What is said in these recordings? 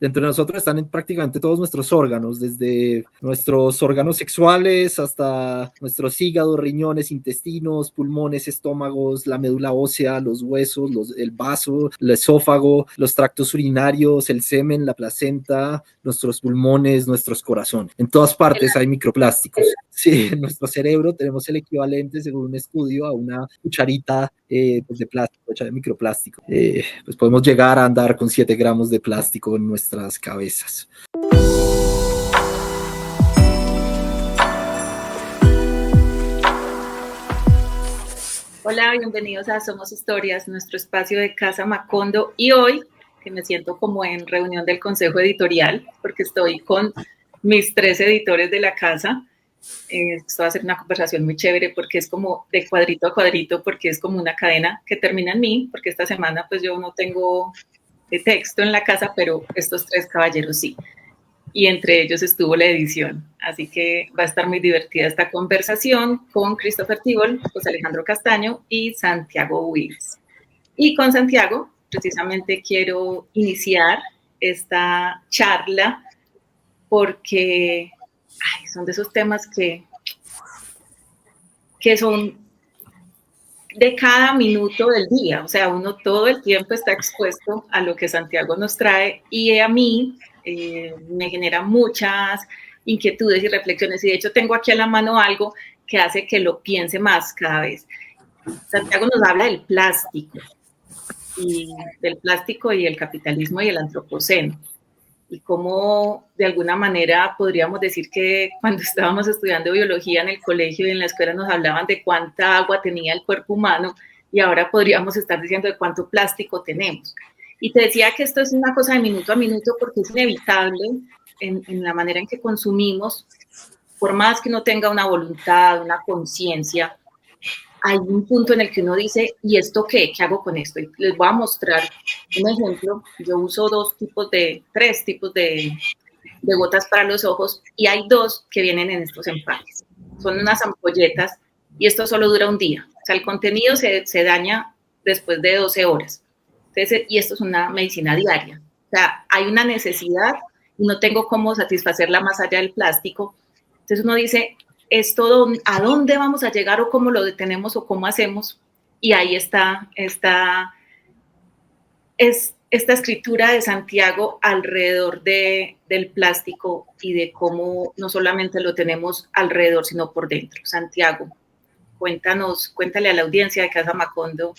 dentro de nosotros están en prácticamente todos nuestros órganos, desde nuestros órganos sexuales hasta nuestros hígados, riñones, intestinos, pulmones, estómagos, la médula ósea, los huesos, el vaso, el esófago, los tractos urinarios, el semen, la placenta, nuestros pulmones, nuestros corazones. En todas partes hay microplásticos. Sí, en nuestro cerebro tenemos el equivalente, según un estudio, a una cucharita pues de plástico, hecha de microplástico. Pues podemos llegar a andar con 7 gramos de plástico en nuestras cabezas. Hola, bienvenidos a Somos Historias, nuestro espacio de Casa Macondo. Y hoy, que me siento como en reunión del consejo editorial, porque estoy con mis 3 editores de la casa. Esto va a ser una conversación muy chévere porque es como de cuadrito a cuadrito, porque es como una cadena que termina en mí, porque esta semana pues yo no tengo texto en la casa, pero estos 3 caballeros sí. Y entre ellos estuvo la edición. Así que va a estar muy divertida esta conversación con Christopher Tibol, José Alejandro Castaño y Santiago Wills. Y con Santiago, precisamente quiero iniciar esta charla porque son de esos temas que son de cada minuto del día, o sea, uno todo el tiempo está expuesto a lo que Santiago nos trae y a mí me genera muchas inquietudes y reflexiones, y de hecho tengo aquí a la mano algo que hace que lo piense más cada vez. Santiago nos habla del plástico y el capitalismo y el antropoceno, y cómo de alguna manera podríamos decir que cuando estábamos estudiando biología en el colegio y en la escuela nos hablaban de cuánta agua tenía el cuerpo humano, y ahora podríamos estar diciendo de cuánto plástico tenemos. Y te decía que esto es una cosa de minuto a minuto porque es inevitable en la manera en que consumimos, por más que uno tenga una voluntad, una conciencia, hay un punto en el que uno dice, ¿y esto qué? ¿Qué hago con esto? Y les voy a mostrar un ejemplo. Yo uso 3 tipos de gotas para los ojos, y hay 2 que vienen en estos empaques. Son unas ampolletas y esto solo dura un día. O sea, el contenido se daña después de 12 horas. Entonces, y esto es una medicina diaria. O sea, hay una necesidad y no tengo cómo satisfacerla más allá del plástico. Entonces uno dice, ¿esto a dónde vamos a llegar o cómo lo detenemos o cómo hacemos? Y ahí está esta escritura de Santiago alrededor del plástico y de cómo no solamente lo tenemos alrededor, sino por dentro. Santiago, cuéntale a la audiencia de Casa Macondo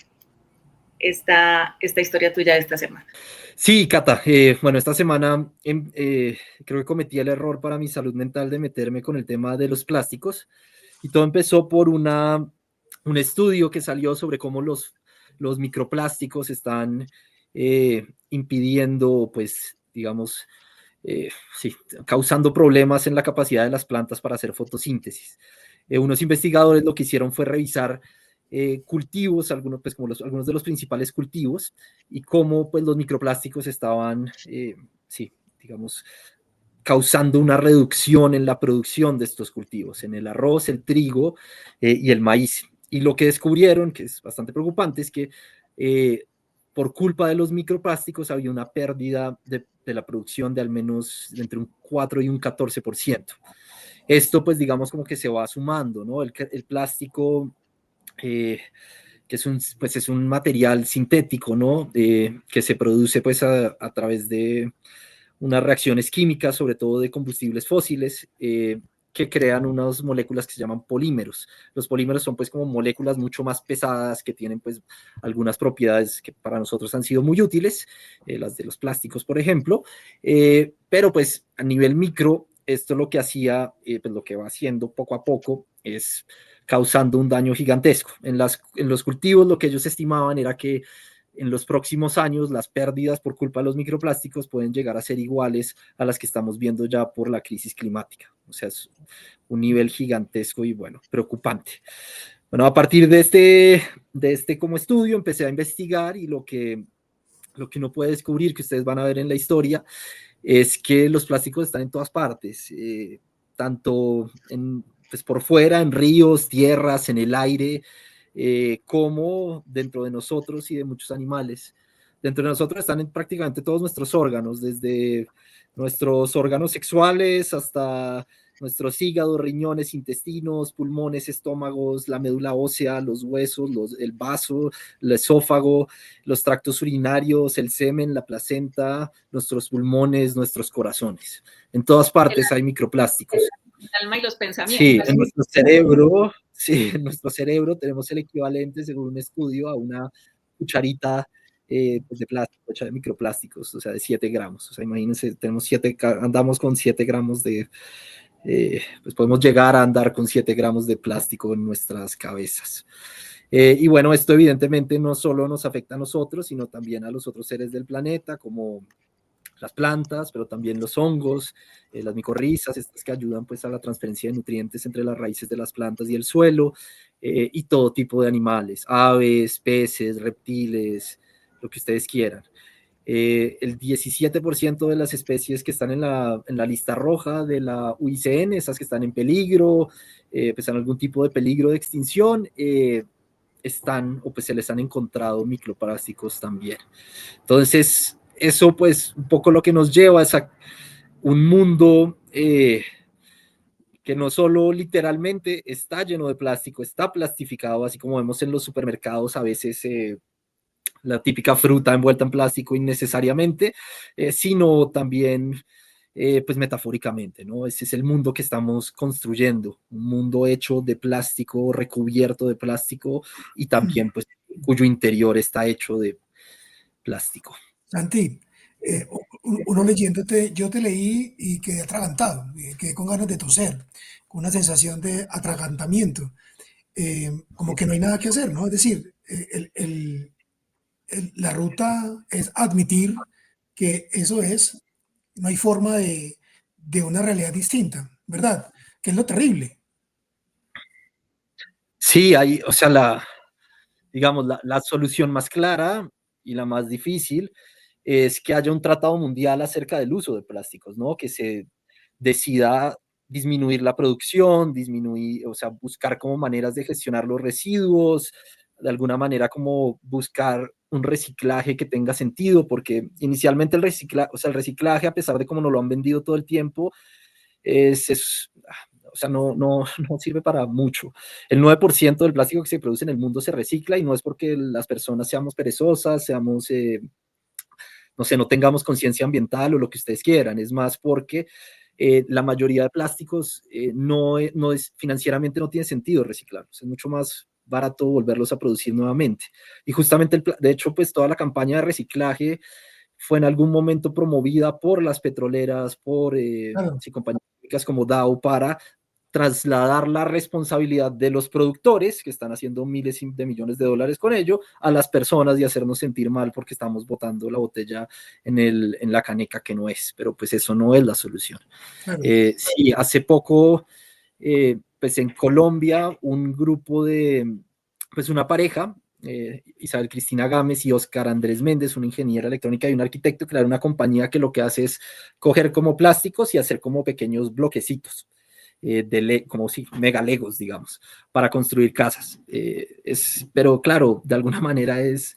esta historia tuya de esta semana. Sí, Cata, bueno, esta semana creo que cometí el error para mi salud mental de meterme con el tema de los plásticos, y todo empezó por un estudio que salió sobre cómo los microplásticos están impidiendo, pues, digamos, sí, causando problemas en la capacidad de las plantas para hacer fotosíntesis. Unos investigadores lo que hicieron fue revisar cultivos, algunos de los principales cultivos, y cómo pues los microplásticos estaban, sí, digamos, causando una reducción en la producción de estos cultivos, en el arroz, el trigo y el maíz. Y lo que descubrieron, que es bastante preocupante, es que por culpa de los microplásticos había una pérdida de la producción de al menos entre un 4 y un 14%. Esto pues digamos como que se va sumando, ¿no? El plástico que es un material sintético, ¿no? Que se produce pues a través de unas reacciones químicas, sobre todo de combustibles fósiles, que crean unas moléculas que se llaman polímeros. Los polímeros son pues como moléculas mucho más pesadas que tienen pues algunas propiedades que para nosotros han sido muy útiles, las de los plásticos, por ejemplo, pero pues a nivel micro, esto lo que hacía, pues lo que va haciendo poco a poco es causando un daño gigantesco. En los cultivos lo que ellos estimaban era que en los próximos años las pérdidas por culpa de los microplásticos pueden llegar a ser iguales a las que estamos viendo ya por la crisis climática. O sea, es un nivel gigantesco y bueno, preocupante. Bueno, a partir de este como estudio empecé a investigar, y lo que uno puede descubrir, que ustedes van a ver en la historia, es que los plásticos están en todas partes, tanto pues por fuera, en ríos, tierras, en el aire, como dentro de nosotros y de muchos animales. dentro de nosotros están en prácticamente todos nuestros órganos, desde nuestros órganos sexuales hasta nuestros hígados, riñones, intestinos, pulmones, estómagos, la médula ósea, los huesos, el vaso, el esófago, los tractos urinarios, el semen, la placenta, nuestros pulmones, nuestros corazones. En todas partes hay microplásticos. El alma y los pensamientos. Sí, en nuestro cerebro tenemos el equivalente, según un estudio, a una cucharita pues de plástico, hecha de microplásticos, o sea, de 7 gramos. O sea, imagínense, andamos con 7 gramos de, pues podemos llegar a andar con 7 gramos de plástico en nuestras cabezas. Y bueno, esto evidentemente no solo nos afecta a nosotros, sino también a los otros seres del planeta, como las plantas, pero también los hongos, las micorrizas, estas que ayudan pues a la transferencia de nutrientes entre las raíces de las plantas y el suelo, y todo tipo de animales, aves, peces, reptiles, lo que ustedes quieran. El 17% de las especies que están en la lista roja de la UICN, esas que están en peligro, pues en algún tipo de peligro de extinción, están o pues se les han encontrado microplásticos también. Entonces, eso pues un poco lo que nos lleva es a un mundo que no solo literalmente está lleno de plástico, está plastificado, así como vemos en los supermercados a veces la típica fruta envuelta en plástico innecesariamente, sino también pues metafóricamente, ¿no? Ese es el mundo que estamos construyendo, un mundo hecho de plástico, recubierto de plástico y también pues cuyo interior está hecho de plástico. Santi, uno leyéndote, yo te leí y quedé atragantado, quedé con ganas de toser, con una sensación de atragantamiento, como que no hay nada que hacer, ¿no? Es decir, la ruta es admitir que eso es, no hay forma de una realidad distinta, ¿verdad? Que es lo terrible. Sí, hay, o sea, digamos, la solución más clara y la más difícil es que haya un tratado mundial acerca del uso de plásticos, ¿no? Que se decida disminuir la producción, disminuir, o sea, buscar como maneras de gestionar los residuos, de alguna manera como buscar un reciclaje que tenga sentido, porque inicialmente o sea, el reciclaje, a pesar de cómo nos lo han vendido todo el tiempo, o sea, no sirve para mucho. El 9% del plástico que se produce en el mundo se recicla y no es porque las personas seamos perezosas, seamos, no sé, no tengamos conciencia ambiental o lo que ustedes quieran, es más porque la mayoría de plásticos no es, financieramente no tiene sentido reciclarlos, es mucho más barato volverlos a producir nuevamente. Y justamente, de hecho, pues toda la campaña de reciclaje fue en algún momento promovida por las petroleras, por Claro. compañías como Dow, para trasladar la responsabilidad de los productores, que están haciendo miles de millones de dólares con ello, a las personas y hacernos sentir mal porque estamos botando la botella en la caneca que no es, pero pues eso no es la solución. Claro. Sí, hace poco, pues en Colombia, un grupo pues una pareja, Isabel Cristina Gámez y Oscar Andrés Méndez, una ingeniera electrónica y un arquitecto, crearon una compañía que lo que hace es coger como plásticos y hacer como pequeños bloquecitos. Como si mega legos, digamos, para construir casas. Pero claro, de alguna manera es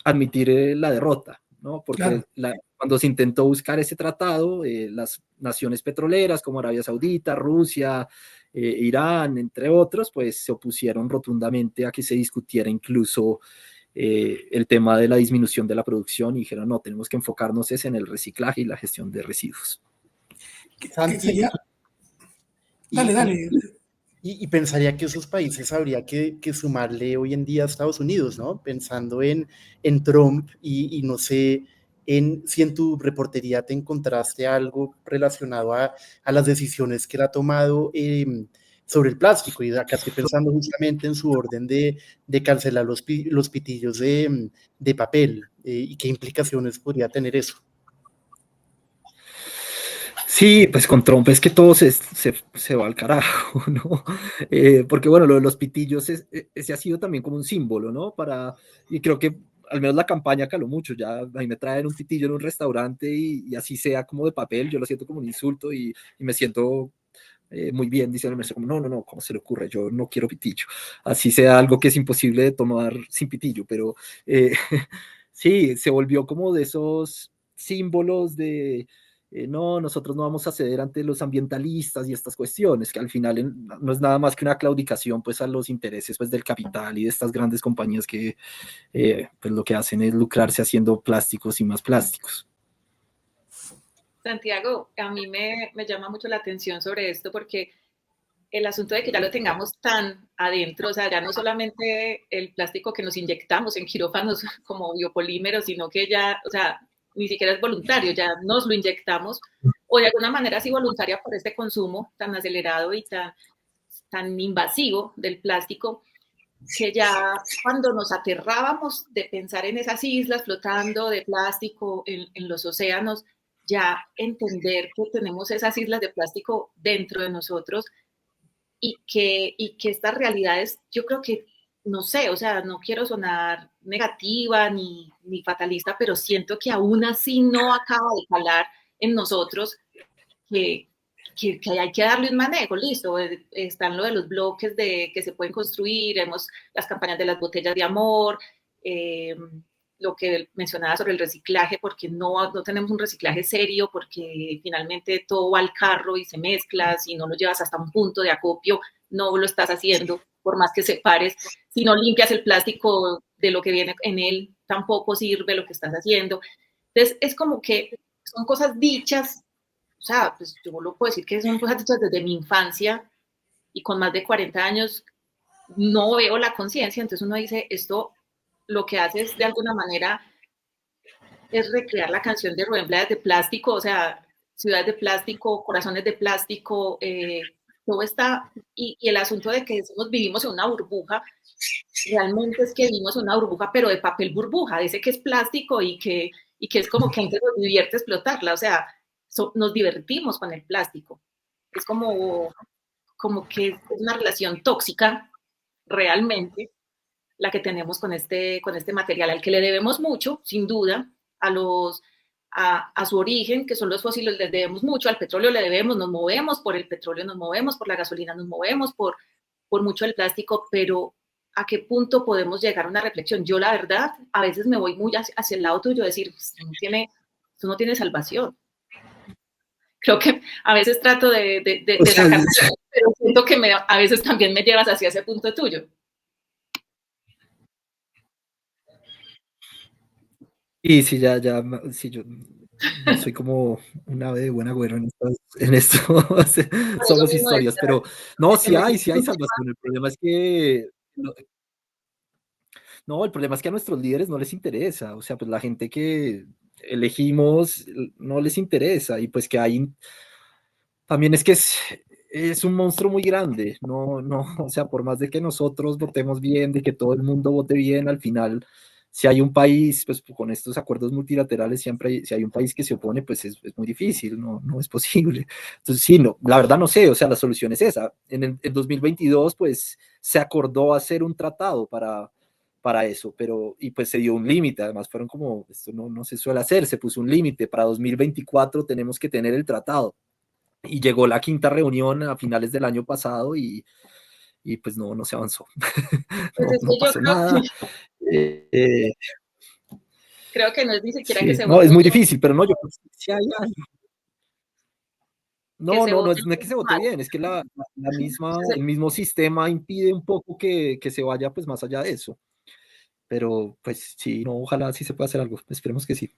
admitir la derrota, ¿no? Porque Claro. cuando se intentó buscar ese tratado, las naciones petroleras como Arabia Saudita, Rusia, Irán, entre otros, pues se opusieron rotundamente a que se discutiera incluso el tema de la disminución de la producción y dijeron, no, tenemos que enfocarnos en el reciclaje y la gestión de residuos. ¿Qué sería? Dale. Y pensaría que esos países habría que sumarle hoy en día a Estados Unidos, ¿no? Pensando en Trump y no sé si en tu reportería te encontraste algo relacionado a las decisiones que él ha tomado sobre el plástico. Y acá estoy pensando justamente en su orden de cancelar los pitillos de papel y qué implicaciones podría tener eso. Sí, pues con Trump es que todo se va al carajo, ¿no? Porque bueno, lo de los pitillos, ese ha sido también como un símbolo, ¿no? Y creo que al menos la campaña caló mucho, ya a mí me traen un pitillo en un restaurante y así sea como de papel, yo lo siento como un insulto y me siento muy bien, dice el maestro, como, no, ¿cómo se le ocurre? Yo no quiero pitillo. Así sea algo que es imposible de tomar sin pitillo, pero sí, se volvió como de esos símbolos de, no, nosotros no vamos a ceder ante los ambientalistas y estas cuestiones, que al final no es nada más que una claudicación pues a los intereses pues del capital y de estas grandes compañías que pues lo que hacen es lucrarse haciendo plásticos y más plásticos. Santiago, a mí me llama mucho la atención sobre esto porque el asunto de que ya lo tengamos tan adentro, o sea, ya no solamente el plástico que nos inyectamos en quirófanos como biopolímeros, sino que ya, o sea, ni siquiera es voluntario, ya nos lo inyectamos, o de alguna manera sí voluntaria por este consumo tan acelerado y tan invasivo del plástico, que ya cuando nos aterrábamos de pensar en esas islas flotando de plástico en los océanos, ya entender que tenemos esas islas de plástico dentro de nosotros y que estas realidades, yo creo que, no sé, o sea, no quiero sonar negativa ni fatalista, pero siento que aún así no acaba de calar en nosotros que hay que darle un manejo, listo, están lo de los bloques que se pueden construir, vemos las campañas de las botellas de amor, lo que mencionaba sobre el reciclaje, porque no tenemos un reciclaje serio, porque finalmente todo va al carro y se mezcla, si no lo llevas hasta un punto de acopio, no lo estás haciendo, por más que separes, si no limpias el plástico de lo que viene en él, tampoco sirve lo que estás haciendo. Entonces, es como que son cosas dichas, o sea, pues yo lo puedo decir que son cosas dichas desde mi infancia y con más de 40 años no veo la conciencia, entonces uno dice, esto lo que hace es de alguna manera es recrear la canción de Rubén Blades de plástico, o sea, ciudades de plástico, corazones de plástico, todo está, y el asunto de que decimos vivimos en una burbuja, realmente es que vivimos en una burbuja, pero de papel burbuja, dice que es plástico y que es como que antes nos divierte explotarla, o sea, nos divertimos con el plástico, es como que es una relación tóxica realmente la que tenemos con este material, al que le debemos mucho, sin duda, a su origen, que son los fósiles, les debemos mucho, al petróleo le debemos, nos movemos por el petróleo, nos movemos por la gasolina, nos movemos por mucho el plástico, pero ¿a qué punto podemos llegar a una reflexión? Yo, la verdad, a veces me voy muy hacia el lado tuyo, decir, esto no tiene salvación. Creo que a veces trato de sacar, pero siento que a veces también me llevas hacia ese punto tuyo. Y sí, sí, yo no soy como un ave de buen agüero en esto, somos historias, pero no, sí hay salvación. El problema es que, no, el problema es que a nuestros líderes no les interesa, o sea, pues la gente que elegimos no les interesa, y pues que hay, también es que es un monstruo muy grande, o sea, por más de que nosotros votemos bien, de que todo el mundo vote bien, al final, si hay un país, pues con estos acuerdos multilaterales, siempre si hay un país que se opone, pues es muy difícil, no es posible. Entonces, sí, no, la verdad no sé, o sea, la solución es esa. En 2022, pues se acordó hacer un tratado para eso, y pues se dio un límite, además fueron como, esto no se suele hacer, se puso un límite, para 2024 tenemos que tener el tratado. Y llegó la quinta reunión a finales del año pasado y pues no se avanzó. No pasó nada. Creo que no es ni siquiera sí, que se no, vote. es muy difícil, pero no, yo creo que sí hay algo. No es que se vote bien, es que el mismo sistema impide un poco que se vaya pues más allá de eso. Pero pues sí, no, ojalá sí se pueda hacer algo, esperemos que sí.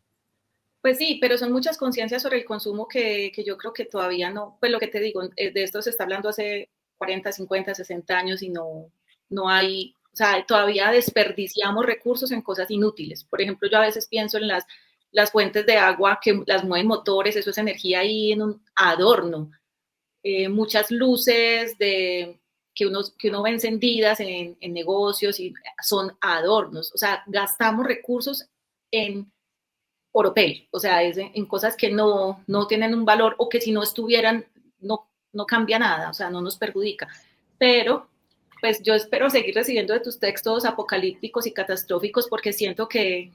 Pues sí, pero son muchas conciencias sobre el consumo que yo creo que todavía no, pues lo que te digo, de esto se está hablando hace 40, 50, 60 años y no hay, o sea, todavía desperdiciamos recursos en cosas inútiles. Por ejemplo, yo a veces pienso en las fuentes de agua que las mueven motores, eso es energía ahí en un adorno. Muchas luces que uno ve encendidas en negocios y son adornos, o sea, gastamos recursos en oropel, o sea, es en cosas que no tienen un valor o que si no estuvieran no cambia nada, o sea, no nos perjudica. Pero, pues yo espero seguir recibiendo de tus textos apocalípticos y catastróficos porque siento que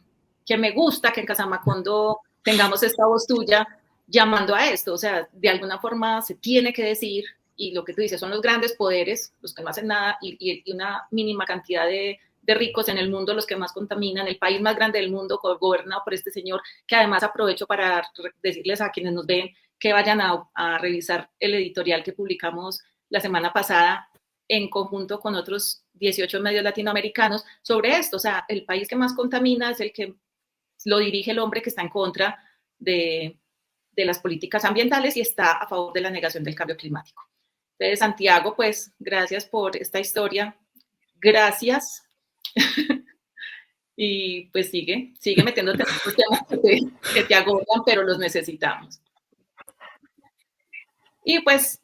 me gusta que en Casamacondo tengamos esta voz tuya llamando a esto, o sea, de alguna forma se tiene que decir y lo que tú dices, son los grandes poderes, los que no hacen nada, y una mínima cantidad de ricos en el mundo, los que más contaminan, el país más grande del mundo, gobernado por este señor, que además aprovecho para decirles a quienes nos ven que vayan a revisar el editorial que publicamos la semana pasada en conjunto con otros 18 medios latinoamericanos sobre esto. O sea, el país que más contamina es el que lo dirige el hombre que está en contra de las políticas ambientales y está a favor de la negación del cambio climático. Entonces, Santiago, pues, gracias por esta historia. Gracias. Y pues sigue metiéndote en estos temas que te agotan, pero los necesitamos. Y pues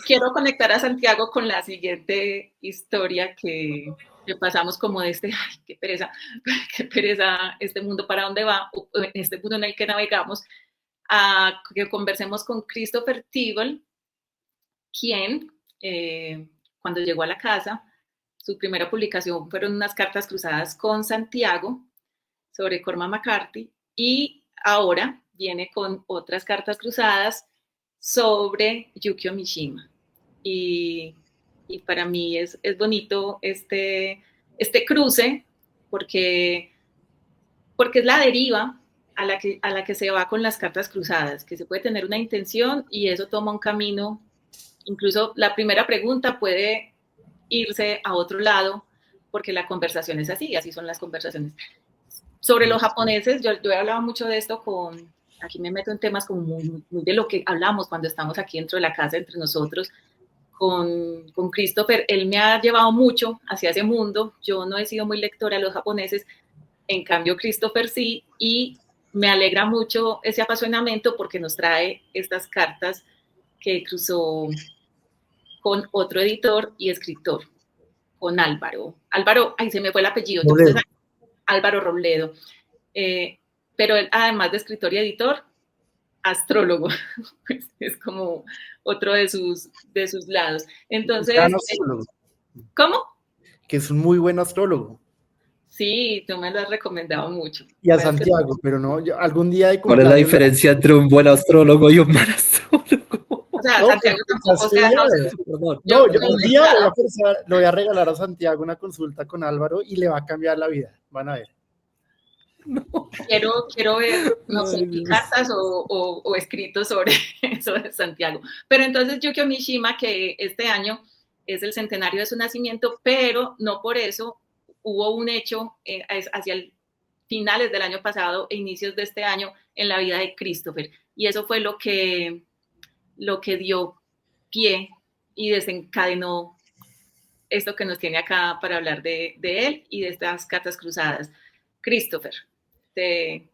quiero conectar a Santiago con la siguiente historia que pasamos como de ay, qué pereza este mundo, ¿para dónde va? Este mundo en el que navegamos, a que conversemos con Christopher Tibble, quien cuando llegó a la casa, su primera publicación fueron unas cartas cruzadas con Santiago sobre Cormac McCarthy, y ahora viene con otras cartas cruzadas sobre Yukio Mishima. Y para mí es bonito este cruce, porque es la deriva a la que se va con las cartas cruzadas, que se puede tener una intención y eso toma un camino. Incluso la primera pregunta puede irse a otro lado, porque la conversación es así son las conversaciones. Sobre los japoneses, yo he hablado mucho de esto aquí me meto en temas como muy de lo que hablamos cuando estamos aquí dentro de la casa entre nosotros, con Christopher. Él me ha llevado mucho hacia ese mundo. Yo no he sido muy lectora de los japoneses, en cambio Christopher sí, y me alegra mucho ese apasionamiento porque nos trae estas cartas que cruzó con otro editor y escritor, con Álvaro, ahí se me fue el apellido, Álvaro Robledo, pero él, además de escritor y editor, astrólogo, es como otro de sus lados. Entonces, ¿cómo? Que es un muy buen astrólogo. Sí, tú me lo has recomendado mucho. Y a Santiago, pero no, algún día de ¿Cuál es la diferencia entre un buen astrólogo y un mal astrólogo? O sea, no, Santiago tampoco, yo un día le voy a regalar a Santiago una consulta con Álvaro y le va a cambiar la vida, van a ver. No. Quiero ver, no sé, cartas o escritos sobre eso de Santiago. Pero entonces Yukio Mishima, que este año es el centenario de su nacimiento, pero no por eso hubo un hecho hacia finales del año pasado e inicios de este año en la vida de Christopher. Y eso fue lo que dio pie y desencadenó esto que nos tiene acá para hablar de él y de estas cartas cruzadas. Christopher, te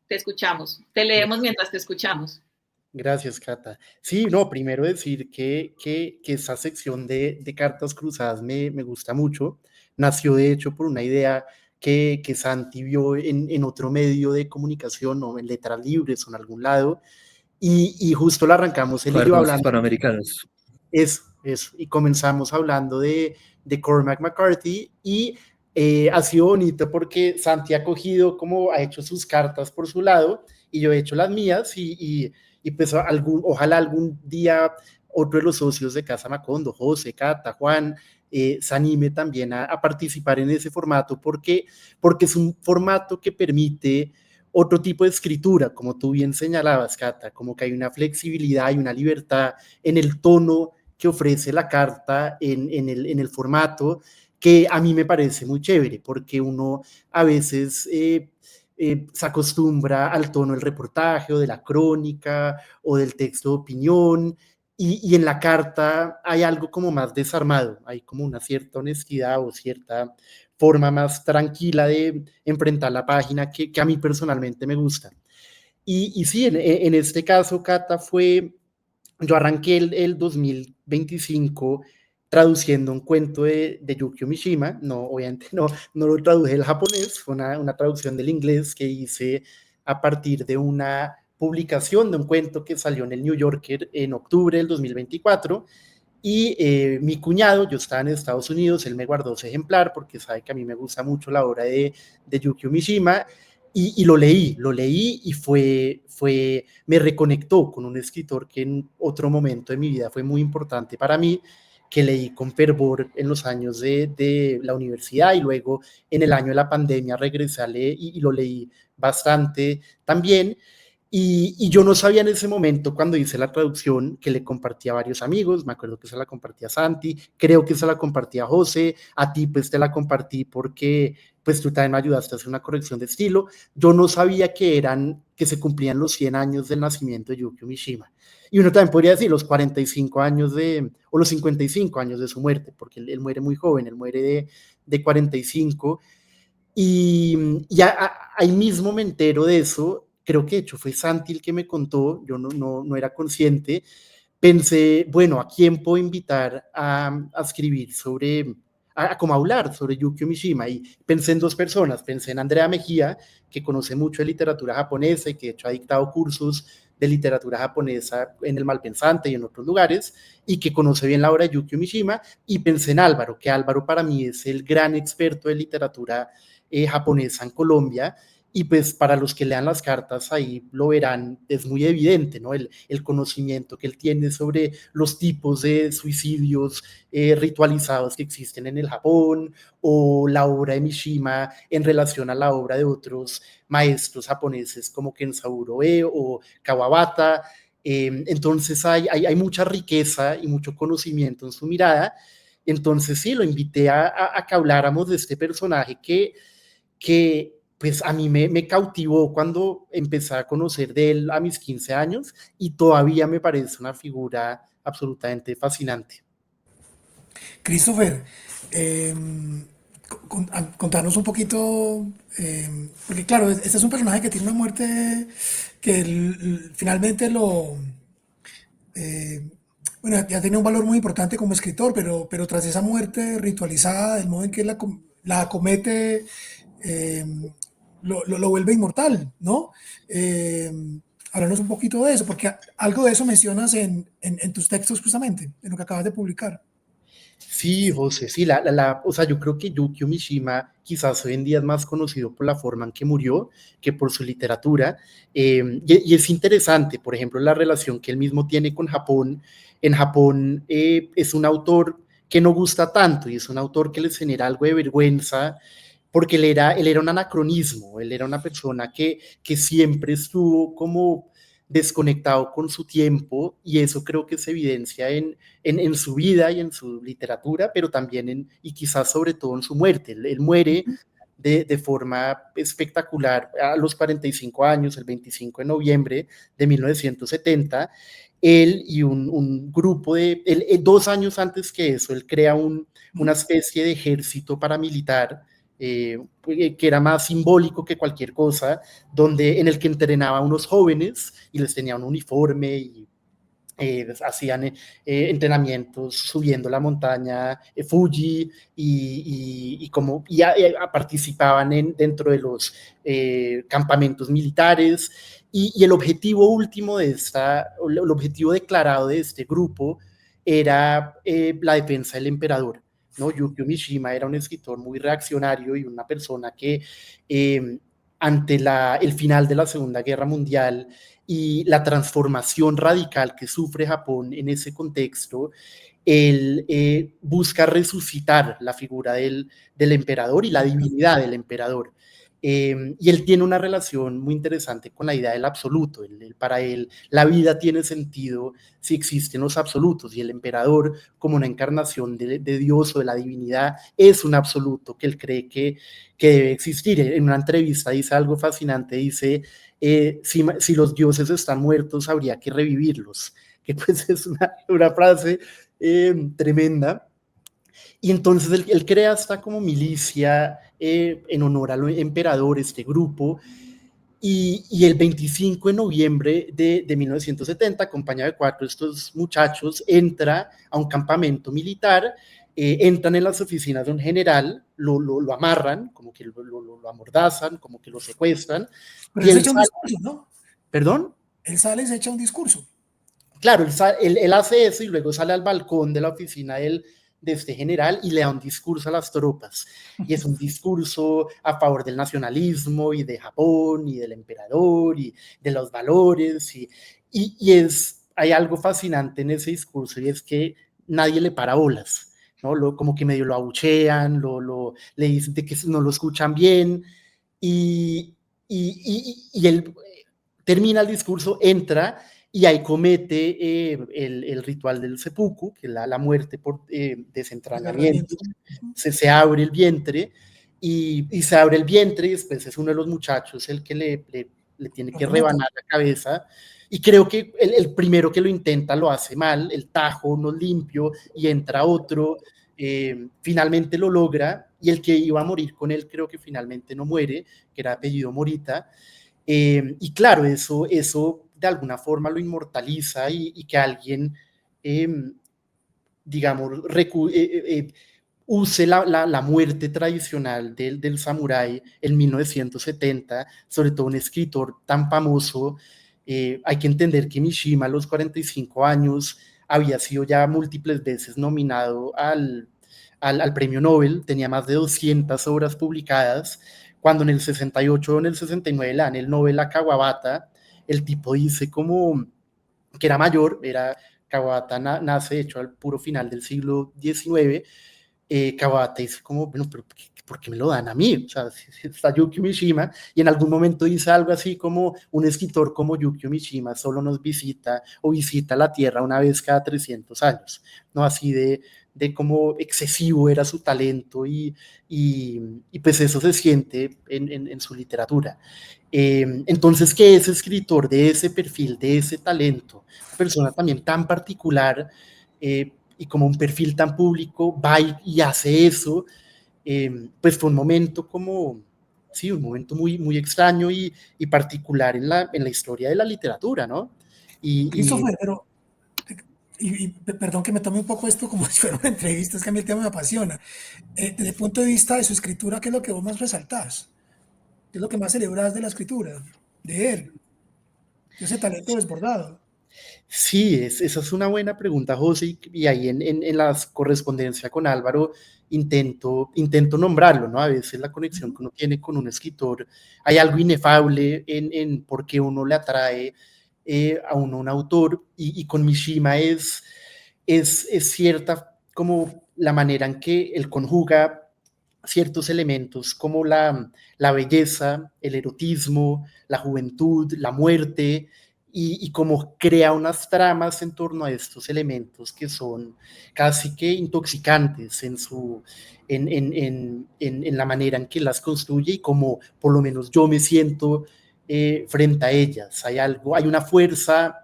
escuchamos, te leemos mientras te escuchamos. Gracias, Cata. Sí, no, primero decir que esa sección de cartas cruzadas me gusta mucho. Nació, de hecho, por una idea que Santi vio en otro medio de comunicación o en Letras Libres o en algún lado, y justo la arrancamos él y yo hablando. Panamericanos. Eso, y comenzamos hablando de Cormac McCarthy, y ha sido bonito porque Santi ha hecho sus cartas por su lado, y yo he hecho las mías, y pues ojalá algún día otro de los socios de Casa Macondo, José, Cata, Juan, se anime también a participar en ese formato, porque es un formato que permite otro tipo de escritura, como tú bien señalabas, Cata, como que hay una flexibilidad y una libertad en el tono que ofrece la carta, en el formato, que a mí me parece muy chévere, porque uno a veces se acostumbra al tono del reportaje o de la crónica o del texto de opinión, y en la carta hay algo como más desarmado, hay como una cierta honestidad o cierta forma más tranquila de enfrentar la página que a mí personalmente me gusta. Y sí, en este caso, Cata, yo arranqué el 2025 traduciendo un cuento de Yukio Mishima. No, obviamente no lo traduje del japonés, fue una traducción del inglés que hice a partir de una publicación de un cuento que salió en el New Yorker en octubre del 2024, y mi cuñado, yo estaba en Estados Unidos, él me guardó ese ejemplar porque sabe que a mí me gusta mucho la obra de Yukio Mishima, y lo leí y me reconectó con un escritor que en otro momento de mi vida fue muy importante para mí, que leí con fervor en los años de la universidad, y luego en el año de la pandemia regresé a leer y lo leí bastante también. Y yo no sabía en ese momento, cuando hice la traducción, que le compartí a varios amigos. Me acuerdo que se la compartí a Santi, creo que se la compartí a José, a ti pues te la compartí porque pues tú también me ayudaste a hacer una corrección de estilo. Yo no sabía que se cumplían los 100 años del nacimiento de Yukio Mishima. Y uno también podría decir los 45 años o los 55 años de su muerte, porque él muere muy joven, él muere de 45. Y ahí mismo me entero de eso. Creo que de hecho fue Santi el que me contó, yo no era consciente. Pensé, bueno, ¿a quién puedo invitar a escribir como hablar sobre Yukio Mishima? Y pensé en dos personas. Pensé en Andrea Mejía, que conoce mucho de literatura japonesa y que de hecho ha dictado cursos de literatura japonesa en el Malpensante y en otros lugares, y que conoce bien la obra de Yukio Mishima. Y pensé en Álvaro, que Álvaro para mí es el gran experto de literatura japonesa en Colombia. Y pues para los que lean las cartas ahí lo verán, es muy evidente, ¿no? El conocimiento que él tiene sobre los tipos de suicidios ritualizados que existen en el Japón, o la obra de Mishima en relación a la obra de otros maestros japoneses como Kenzaburo o Kawabata. Entonces hay mucha riqueza y mucho conocimiento en su mirada. Entonces sí, lo invité a que habláramos de este personaje que pues a mí me cautivó cuando empecé a conocer de él a mis 15 años, y todavía me parece una figura absolutamente fascinante. Christopher, contanos un poquito, porque claro, este es un personaje que tiene una muerte que finalmente eh, bueno, ya tiene un valor muy importante como escritor, pero tras esa muerte ritualizada, del modo en que la acomete, eh, lo vuelve inmortal, ¿no? Eh, Háblanos un poquito de eso, porque algo de eso mencionas en tus textos justamente, en lo que acabas de publicar. Sí, José, sí, o sea, yo creo que Yukio Mishima quizás hoy en día es más conocido por la forma en que murió que por su literatura. Y es interesante, por ejemplo, la relación que él mismo tiene con Japón. En Japón es un autor que no gusta tanto, y es un autor que les genera algo de vergüenza, porque él era un anacronismo. Él era una persona que siempre estuvo como desconectado con su tiempo, y eso creo que se evidencia en su vida y en su literatura, pero también y quizás sobre todo en su muerte. Él muere de forma espectacular a los 45 años, el 25 de noviembre de 1970. Él y un grupo él, 2 años antes que eso, él crea una especie de ejército paramilitar, que era más simbólico que cualquier cosa, en el que entrenaba a unos jóvenes y les tenía un uniforme, y hacían entrenamientos subiendo la montaña Fuji, y participaban dentro de los campamentos militares. Y el objetivo último el objetivo declarado de este grupo era la defensa del emperador, ¿no? Yukio Mishima era un escritor muy reaccionario y una persona que ante el final de la Segunda Guerra Mundial y la transformación radical que sufre Japón en ese contexto, él busca resucitar la figura del emperador y la divinidad del emperador. Y él tiene una relación muy interesante con la idea del absoluto. Para él, la vida tiene sentido si existen los absolutos, y el emperador, como una encarnación de Dios o de la divinidad, es un absoluto que él cree que debe existir. En una entrevista dice algo fascinante, dice: si los dioses están muertos, habría que revivirlos, que pues es una frase tremenda. Y entonces él crea esta como milicia en honor al emperador, este grupo. Y el 25 de noviembre de 1970, acompañado de 4 de estos muchachos, entra a un campamento militar. Entran en las oficinas de un general, lo amarran, como que lo amordazan, como que lo secuestran. Pero él se echa un discurso, ¿no? ¿Perdón? Él sale y se echa un discurso. Claro, él hace eso y luego sale al balcón de la oficina del de este general y le da un discurso a las tropas. Y es un discurso a favor del nacionalismo y de Japón y del emperador y de los valores. Hay algo fascinante en ese discurso y es que nadie le para bolas, ¿no? Como que medio lo abuchean, le dicen de que no lo escuchan bien y él termina el discurso, entra y ahí comete el ritual del seppuku, que es la muerte por desentrenamiento. Se abre el vientre y se abre el vientre y después es uno de los muchachos el que le tiene que rebanar la cabeza. Y creo que el primero que lo intenta lo hace mal, el tajo no limpio y entra otro, finalmente lo logra y el que iba a morir con él creo que finalmente no muere, que era apellido Morita. Y claro, eso de alguna forma lo inmortaliza y que alguien, digamos, use la muerte tradicional del samurái en 1970, sobre todo un escritor tan famoso. Hay que entender que Mishima a los 45 años había sido ya múltiples veces nominado al premio Nobel, tenía más de 200 obras publicadas. Cuando en el 68 o en el 69 le dan el Nobel a Kawabata, el tipo dice como que era mayor, Kawabata nace de hecho al puro final del siglo XIX. Kawabata dice como, bueno, pero ¿por qué me lo dan a mí? O sea, está Yukio Mishima, y en algún momento dice algo así como, un escritor como Yukio Mishima solo nos visita o visita la Tierra una vez cada 300 años, ¿no? Así de cómo excesivo era su talento y pues eso se siente en su literatura. Entonces, que ese escritor de ese perfil, de ese talento, una persona también tan particular, y como un perfil tan público, va y hace eso, pues fue un momento como, sí, un momento muy, muy extraño y particular en la historia de la literatura, ¿no? Christopher, pero, perdón que me tome un poco esto como si fuera una entrevista, es que a mí el tema me apasiona. Desde el punto de vista de su escritura, ¿qué es lo que vos más resaltás? ¿Qué es lo que más celebras de la escritura, de él? Ese talento desbordado. Sí, esa es una buena pregunta, José, y ahí en la correspondencia con Álvaro intento nombrarlo, ¿no? A veces la conexión que uno tiene con un escritor, hay algo inefable en por qué uno le atrae a uno un autor, y con Mishima es cierta como la manera en que él conjuga ciertos elementos como la belleza, el erotismo, la juventud, la muerte, y cómo crea unas tramas en torno a estos elementos que son casi que intoxicantes en la manera en que las construye y como por lo menos yo me siento frente a ellas. Hay una fuerza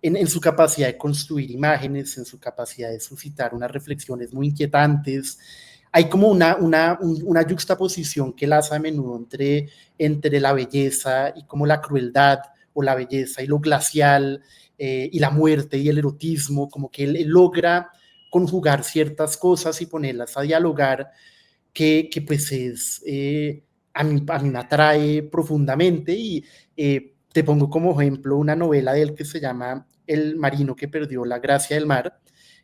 en su capacidad de construir imágenes, en su capacidad de suscitar unas reflexiones muy inquietantes. Hay como una yuxtaposición que él hace a menudo entre la belleza y como la crueldad, o la belleza y lo glacial, y la muerte y el erotismo, como que él logra conjugar ciertas cosas y ponerlas a dialogar, que pues a mí me atrae profundamente. Y te pongo como ejemplo una novela de él que se llama El marino que perdió la gracia del mar,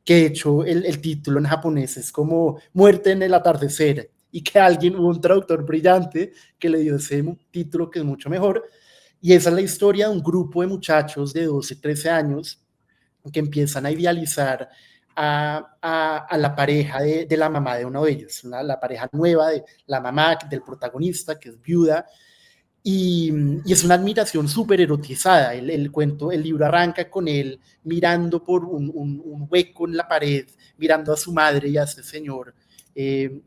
que de hecho el título en japonés es como Muerte en el atardecer, y que hubo un traductor brillante que le dio ese título que es mucho mejor. Y esa es la historia de un grupo de muchachos de 12, 13 años que empiezan a idealizar a la pareja de la mamá de uno de ellos, la pareja nueva de la mamá del protagonista, que es viuda, y es una admiración súper erotizada. El libro arranca con él mirando por un hueco en la pared, mirando a su madre y a ese señor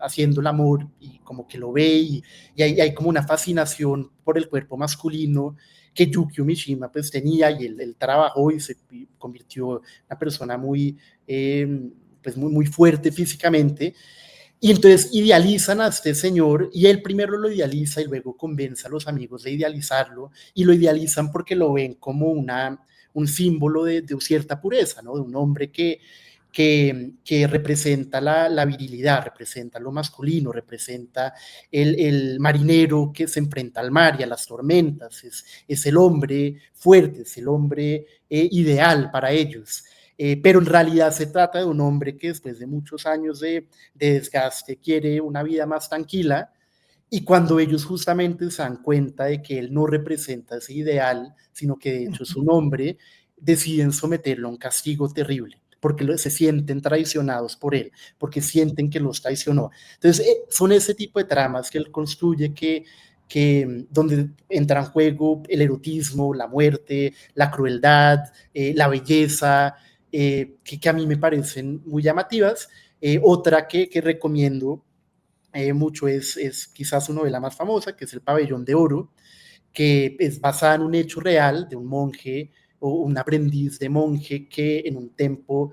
haciendo el amor, y como que lo ve, y hay como una fascinación por el cuerpo masculino que Yukio Mishima pues tenía, y él trabajó y se convirtió en una persona muy, pues muy, muy fuerte físicamente. Y entonces idealizan a este señor, y él primero lo idealiza y luego convence a los amigos de idealizarlo, y lo idealizan porque lo ven como un símbolo de cierta pureza, ¿no? De un hombre que representa la virilidad, representa lo masculino, representa el marinero que se enfrenta al mar y a las tormentas, es el hombre fuerte, es el hombre ideal para ellos. pero en realidad se trata de un hombre que después de muchos años de desgaste quiere una vida más tranquila, y cuando ellos justamente se dan cuenta de que él no representa ese ideal, sino que de hecho es un hombre, deciden someterlo a un castigo terrible, porque se sienten traicionados por él, porque sienten que los traicionó. Entonces, son ese tipo de tramas que él construye donde entra en juego el erotismo, la muerte, la crueldad, la belleza, que a mí me parecen muy llamativas. Otra que recomiendo mucho es quizás su novela más famosa, que es El Pabellón de Oro, que es basada en un hecho real de un monje o un aprendiz de monje que en un templo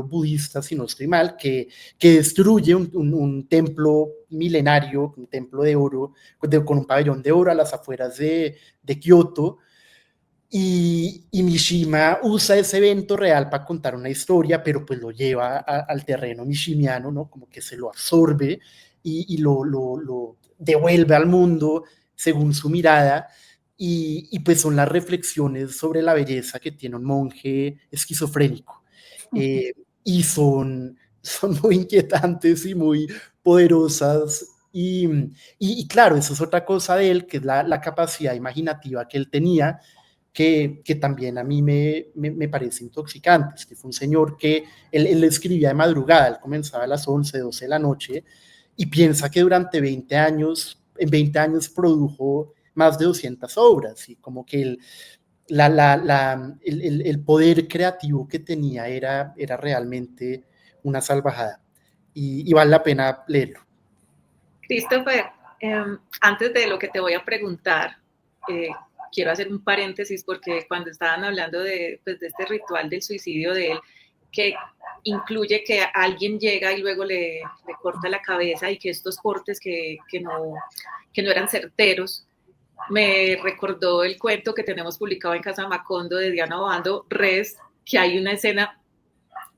budista, si no estoy mal, que destruye un templo milenario, un templo de oro, con un pabellón de oro a las afueras de Kioto. Y Mishima usa ese evento real para contar una historia, pero pues lo lleva al terreno mishimiano, ¿no? Como que se lo absorbe y lo devuelve al mundo según su mirada. Y pues son las reflexiones sobre la belleza que tiene un monje esquizofrénico. Y son muy inquietantes y muy poderosas. Y claro, eso es otra cosa de él, que es la capacidad imaginativa que él tenía, que también a mí me parece intoxicante. Es que fue un señor que él escribía de madrugada, él comenzaba a las 11, 12 de la noche, y piensa que durante 20 años, en 20 años produjo más de 200 obras, y como que el poder creativo que tenía era realmente una salvajada, y vale la pena leerlo. Christopher, antes de lo que te voy a preguntar, quiero hacer un paréntesis porque cuando estaban hablando pues, de este ritual del suicidio de él, que incluye que alguien llega y luego le corta la cabeza, y que estos cortes que no eran certeros, me recordó el cuento que tenemos publicado en Casa Macondo de Diana Obando, Res, que hay una escena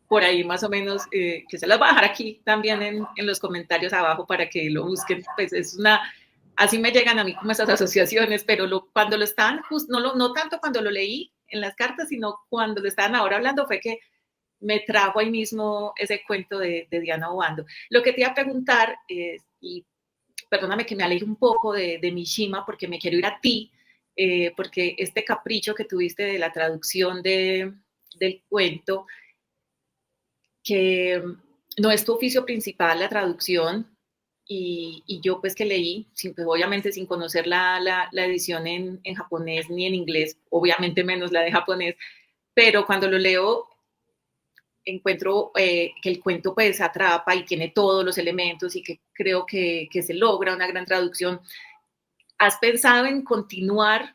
por ahí más o menos, que se las voy a dejar aquí también en los comentarios abajo para que lo busquen. Pues es así me llegan a mí como esas asociaciones, pero cuando lo estaban, no tanto cuando lo leí en las cartas, sino cuando lo estaban ahora hablando, fue que me trajo ahí mismo ese cuento de Diana Obando. Lo que te iba a preguntar es, y perdóname que me aleje un poco de Mishima, porque me quiero ir a ti, porque este capricho que tuviste de la traducción del cuento, que no es tu oficio principal la traducción, y yo pues que leí, pues obviamente sin conocer la edición en japonés ni en inglés, obviamente menos la de japonés, pero cuando lo leo encuentro que el cuento pues atrapa y tiene todos los elementos, y que creo que se logra una gran traducción. ¿Has pensado en continuar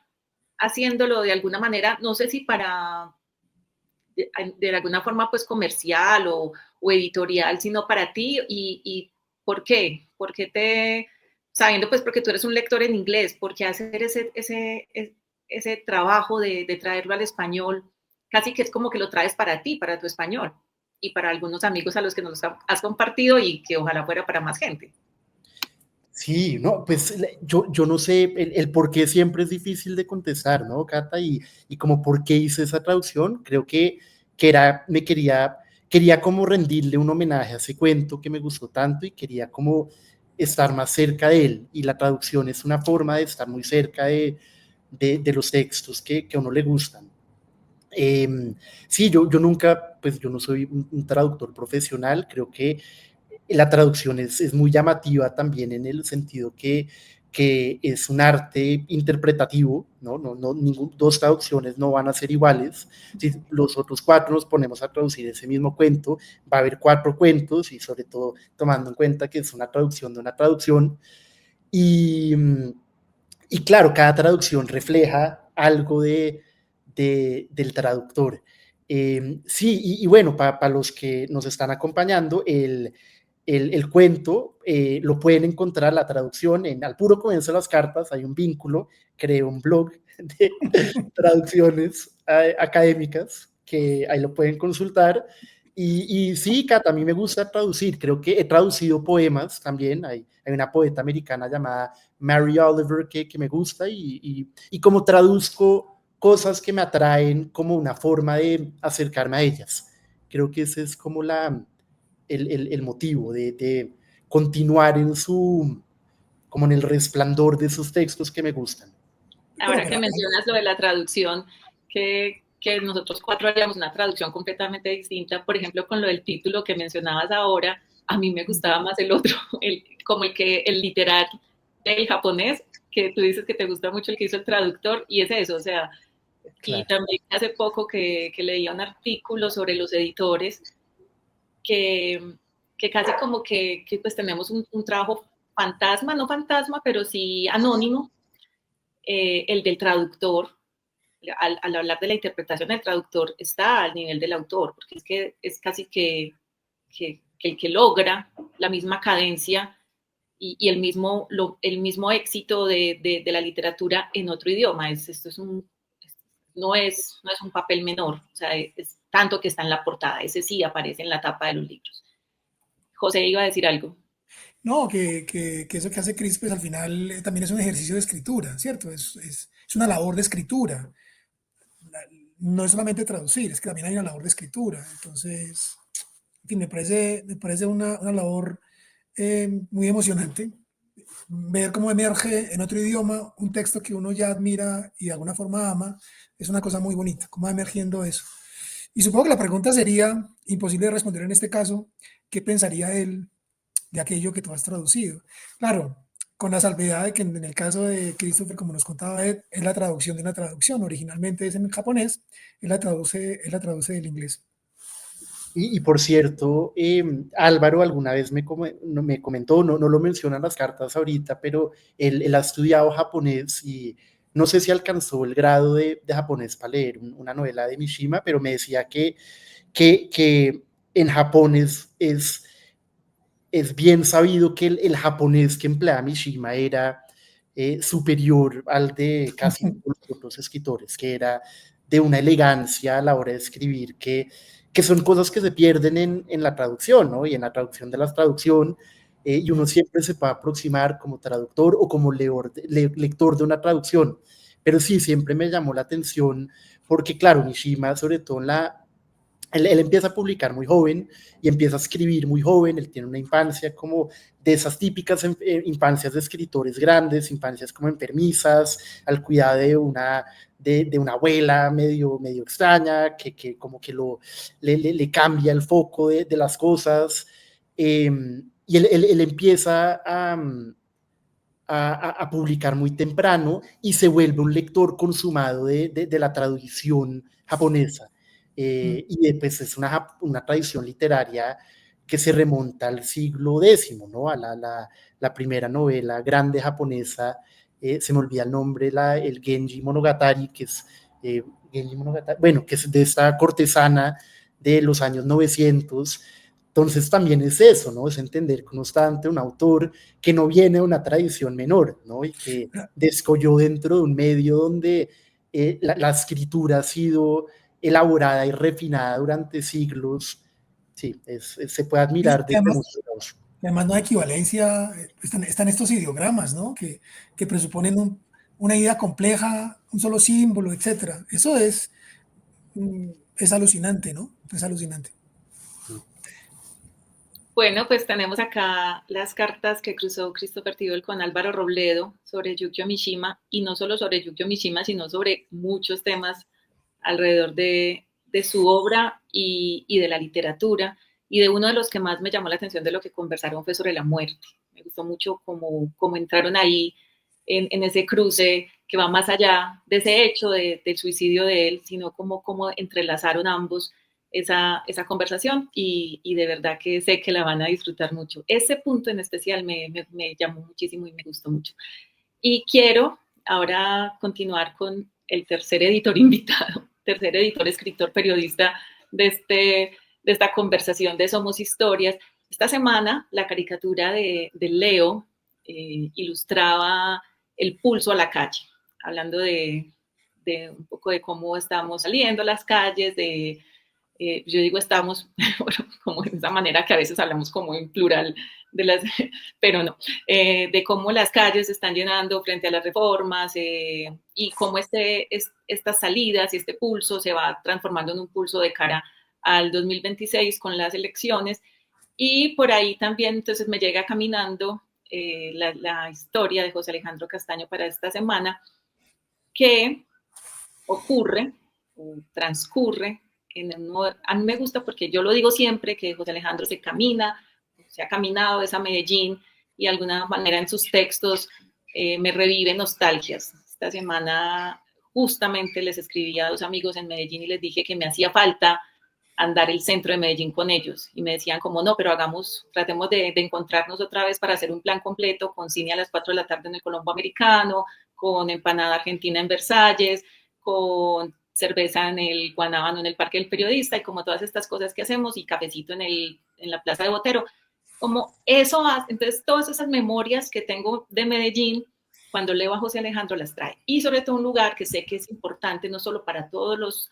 haciéndolo de alguna manera? No sé si para de alguna forma pues comercial o editorial, sino para ti, y ¿por qué? ¿Por qué sabiendo pues porque tú eres un lector en inglés, por qué hacer ese trabajo de traerlo al español? Casi que es como que lo traes para ti, para tu español, y para algunos amigos a los que nos has compartido, y que ojalá fuera para más gente. Sí, no, pues yo no sé, el por qué siempre es difícil de contestar, ¿no, Cata? Y como por qué hice esa traducción, creo que quería como rendirle un homenaje a ese cuento que me gustó tanto, y quería como estar más cerca de él, y la traducción es una forma de estar muy cerca de los textos que a uno le gustan. Sí, yo nunca, pues yo no soy un traductor profesional, creo que la traducción es muy llamativa también en el sentido que es un arte interpretativo, ¿no? Dos traducciones no van a ser iguales. Si los otros 4 nos ponemos a traducir ese mismo cuento, va a haber 4 cuentos, y sobre todo tomando en cuenta que es una traducción de una traducción. Y claro, cada traducción refleja algo del traductor. Sí, y bueno, para los que nos están acompañando, el cuento lo pueden encontrar, la traducción, Al puro comienzo de las cartas. Hay un vínculo, creo un blog de traducciones académicas, que ahí lo pueden consultar. Y sí, Cata, a mí me gusta traducir, creo que he traducido poemas también. Hay una poeta americana llamada Mary Oliver que me gusta, y como traduzco cosas que me atraen como una forma de acercarme a ellas. Creo que ese es como el motivo de continuar como en el resplandor de esos textos que me gustan. Ahora que mencionas lo de la traducción, que nosotros 4 haríamos una traducción completamente distinta, por ejemplo, con lo del título que mencionabas ahora, a mí me gustaba más el otro, como el literal del japonés, que tú dices que te gusta mucho el que hizo el traductor, y es eso, o sea, claro. Y también hace poco que leía un artículo sobre los editores, que casi como que pues tenemos un trabajo fantasma, no fantasma, pero sí anónimo, el del traductor. Al hablar de la interpretación del traductor está al nivel del autor, porque es que es casi que el que logra la misma cadencia y el mismo éxito de la literatura en otro idioma. No es un papel menor, o sea, es tanto que está en la portada, ese sí aparece en la tapa de los libros. José iba a decir algo. No, que eso que hace Cris, pues al final también es un ejercicio de escritura, ¿cierto? Es una labor de escritura. No es solamente traducir, es que también hay una labor de escritura. Entonces, en fin, me parece una labor muy emocionante. Ver cómo emerge en otro idioma un texto que uno ya admira y de alguna forma ama, es una cosa muy bonita, cómo va emergiendo eso. Y supongo que la pregunta sería, imposible de responder en este caso, ¿qué pensaría él de aquello que tú has traducido? Claro, con la salvedad de que en el caso de Christopher, como nos contaba Ed, es la traducción de una traducción, originalmente es en japonés, él la traduce del inglés. Y por cierto, Álvaro alguna vez me comentó, no lo menciona en las cartas ahorita, pero él ha estudiado japonés y no sé si alcanzó el grado de japonés para leer una novela de Mishima, pero me decía que en Japón es bien sabido que el japonés que empleaba Mishima era superior al de casi todos los otros escritores, que era de una elegancia a la hora de escribir que son cosas que se pierden en la traducción, ¿no? Y en la traducción de la traducción, y uno siempre se puede aproximar como traductor o como lector de una traducción. Pero sí, siempre me llamó la atención, porque claro, Mishima, sobre todo él empieza a publicar muy joven y empieza a escribir muy joven, él tiene una infancia como de esas típicas infancias de escritores grandes, infancias como enfermizas, al cuidado de una abuela medio extraña, que como que le cambia el foco de las cosas, y él empieza a publicar muy temprano y se vuelve un lector consumado de la tradición japonesa. Y pues es una tradición literaria que se remonta al siglo X, ¿no? A la primera novela grande japonesa, se me olvida el nombre, el Genji Monogatari, que es Genji Monogatari, bueno, que es de esta cortesana de los años 900. Entonces también es eso, ¿no? Es entender que uno está ante un autor que no viene de una tradición menor, ¿no? Y que descolló dentro de un medio donde la escritura ha sido elaborada y refinada durante siglos. Sí, se puede admirar desde muchos lados. Además no hay equivalencia, están estos ideogramas, ¿no? Que presuponen una idea compleja, un solo símbolo, etc. Eso es alucinante, ¿no? Es alucinante. Bueno, pues tenemos acá las cartas que cruzó Christopher Tibol con Álvaro Robledo sobre Yukio Mishima, y no solo sobre Yukio Mishima, sino sobre muchos temas alrededor de su obra y de la literatura, y de uno de los que más me llamó la atención de lo que conversaron fue sobre la muerte. Me gustó mucho cómo entraron ahí en ese cruce que va más allá de ese hecho del suicidio de él, sino cómo entrelazaron ambos esa conversación, y de verdad que sé que la van a disfrutar mucho. Ese punto en especial me llamó muchísimo y me gustó mucho. Y quiero ahora continuar con el tercer editor invitado, tercer editor, escritor, periodista de esta conversación de Somos Historias. Esta semana la caricatura de Leo ilustraba el pulso a la calle, hablando de un poco de cómo estamos saliendo a las calles, yo digo estamos, como de esa manera que a veces hablamos como en plural, pero no, de cómo las calles se están llenando frente a las reformas, y cómo estas salidas y este pulso se va transformando en un pulso de cara al 2026 con las elecciones. Y por ahí también entonces me llega caminando la historia de José Alejandro Castaño para esta semana, que ocurre o transcurre a mí me gusta porque yo lo digo siempre, que José Alejandro se ha caminado es a Medellín, y de alguna manera en sus textos me revive nostalgias. Esta semana justamente les escribí a 2 amigos en Medellín y les dije que me hacía falta andar el centro de Medellín con ellos, y me decían como no, pero tratemos de encontrarnos otra vez para hacer un plan completo, con cine a las 4 de la tarde en el Colombo Americano, con empanada argentina en Versalles, con cerveza en el Guanábano, en el Parque del Periodista, y como todas estas cosas que hacemos, y cafecito en la Plaza de Botero. Como eso, entonces todas esas memorias que tengo de Medellín, cuando leo a José Alejandro las trae. Y sobre todo un lugar que sé que es importante, no solo para todos